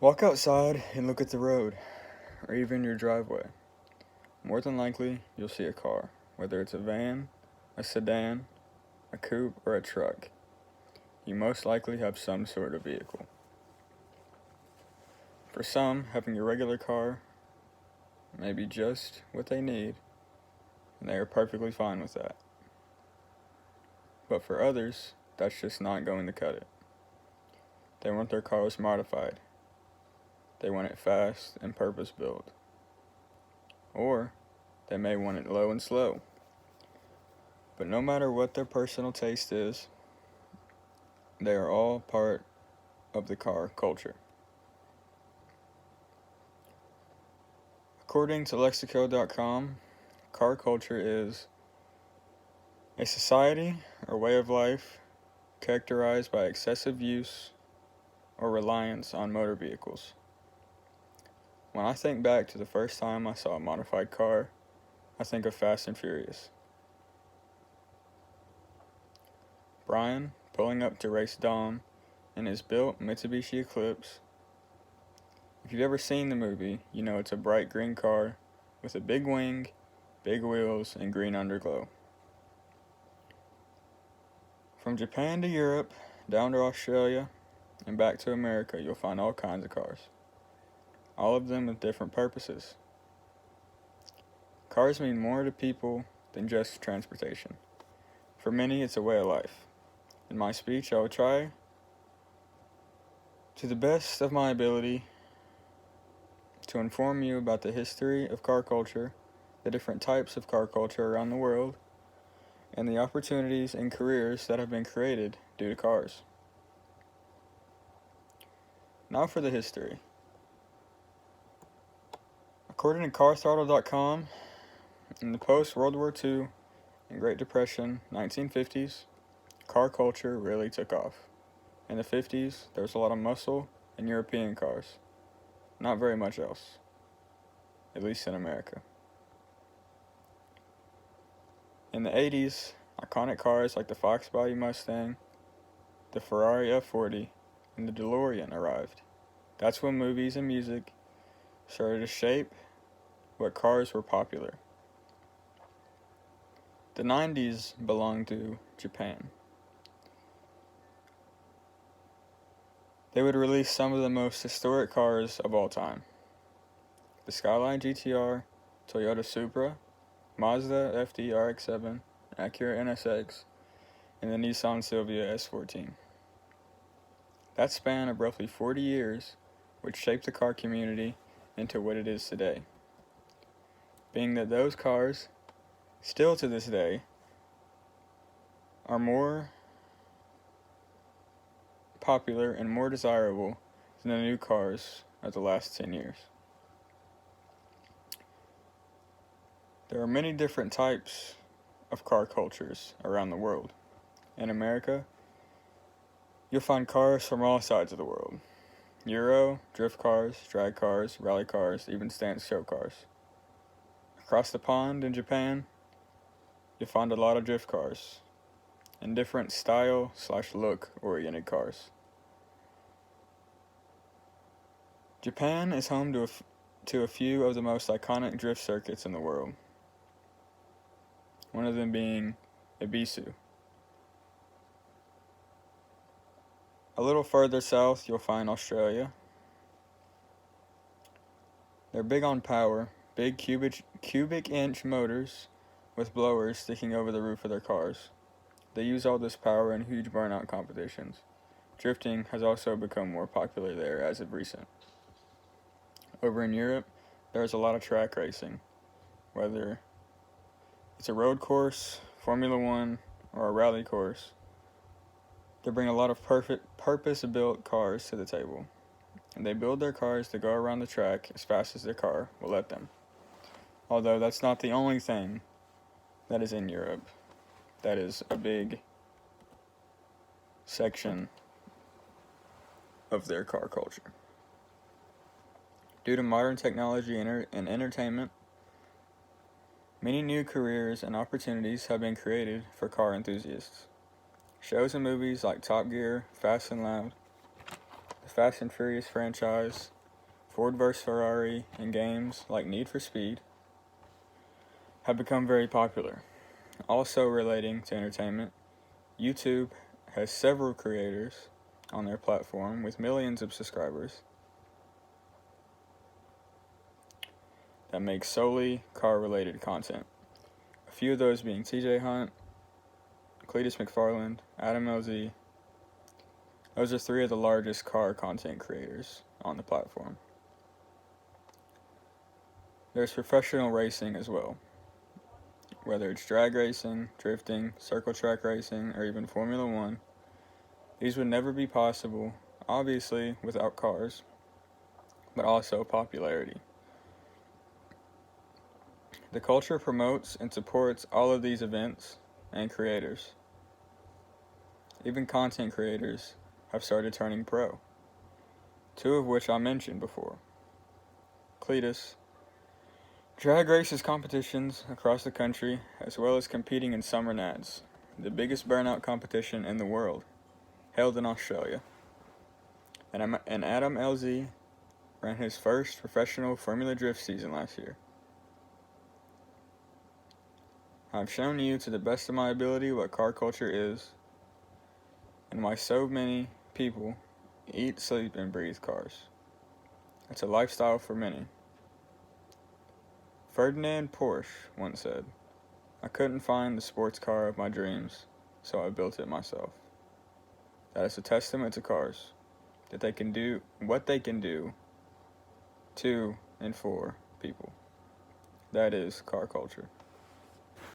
Walk outside and look at the road, or even your driveway. More than likely, you'll see a car, whether it's a van, a sedan, a coupe, or a truck. You most likely have some sort of vehicle. For some, having a regular car may be just what they need, and they are perfectly fine with that. But for others, that's just not going to cut it. They want their cars modified. They want it fast and purpose built. Or they may want it low and slow. But no matter what their personal taste is, they are all part of the car culture. According to Lexico.com, car culture is a society or way of life characterized by excessive use or reliance on motor vehicles. When I think back to the first time I saw a modified car, I think of Fast and Furious. Brian pulling up to race Dom in his built Mitsubishi Eclipse. If you've ever seen the movie, you know it's a bright green car with a big wing, big wheels, and green underglow. From Japan to Europe, down to Australia, and back to America, you'll find all kinds of cars. All of them with different purposes. Cars mean more to people than just transportation. For many, it's a way of life. In my speech, I will try, to the best of my ability, to inform you about the history of car culture, the different types of car culture around the world, and the opportunities and careers that have been created due to cars. Now for the history. According to CarThrottle.com, in the post-World War II and Great Depression 1950s, car culture really took off. In the 50s, there was a lot of muscle in European cars. Not very much else, at least in America. In the 80s, iconic cars like the Fox Body Mustang, the Ferrari F40, and the DeLorean arrived. That's when movies and music started to shape what cars were popular. The 90s belonged to Japan. They would release some of the most historic cars of all time. The Skyline GTR, Toyota Supra, Mazda FD RX-7, Acura NSX, and the Nissan Silvia S14. That span of roughly 40 years would shape the car community into what it is today. Being that those cars, still to this day, are more popular and more desirable than the new cars of the last 10 years. There are many different types of car cultures around the world. In America, you'll find cars from all sides of the world. Euro, drift cars, drag cars, rally cars, even standstill cars. Across the pond in Japan, you'll find a lot of drift cars and different style/look oriented cars. Japan is home to a few of the most iconic drift circuits in the world. One of them being Ibisu. A little further south, you'll find Australia. They're big on power, big cubic inch motors with blowers sticking over the roof of their cars. They use all this power in huge burnout competitions. Drifting has also become more popular there as of recent. Over in Europe, there's a lot of track racing, whether it's a road course, Formula One, or a rally course. They bring a lot of purpose-built cars to the table, and they build their cars to go around the track as fast as their car will let them. Although that's not the only thing that is in Europe. That is a big section of their car culture. Due to modern technology and entertainment, many new careers and opportunities have been created for car enthusiasts. Shows and movies like Top Gear, Fast and Loud, The Fast and Furious franchise, Ford vs. Ferrari, and games like Need for Speed have become very popular. Also relating to entertainment, YouTube has several creators on their platform with millions of subscribers that make solely car-related content. A few of those being TJ Hunt, Cletus McFarland, Adam LZ. Those are three of the largest car content creators on the platform. There's professional racing as well. Whether it's drag racing, drifting, circle track racing, or even Formula One, these would never be possible, obviously, without cars, but also popularity. The culture promotes and supports all of these events and creators. Even content creators have started turning pro, two of which I mentioned before. Cletus drag races competitions across the country, as well as competing in Summer Nats, the biggest burnout competition in the world, held in Australia. And Adam LZ ran his first professional Formula Drift season last year. I've shown you to the best of my ability what car culture is, and why so many people eat, sleep, and breathe cars. It's a lifestyle for many. Ferdinand Porsche once said, "I couldn't find the sports car of my dreams, so I built it myself." That is a testament to cars, that they can do what they can do to and for people. That is car culture.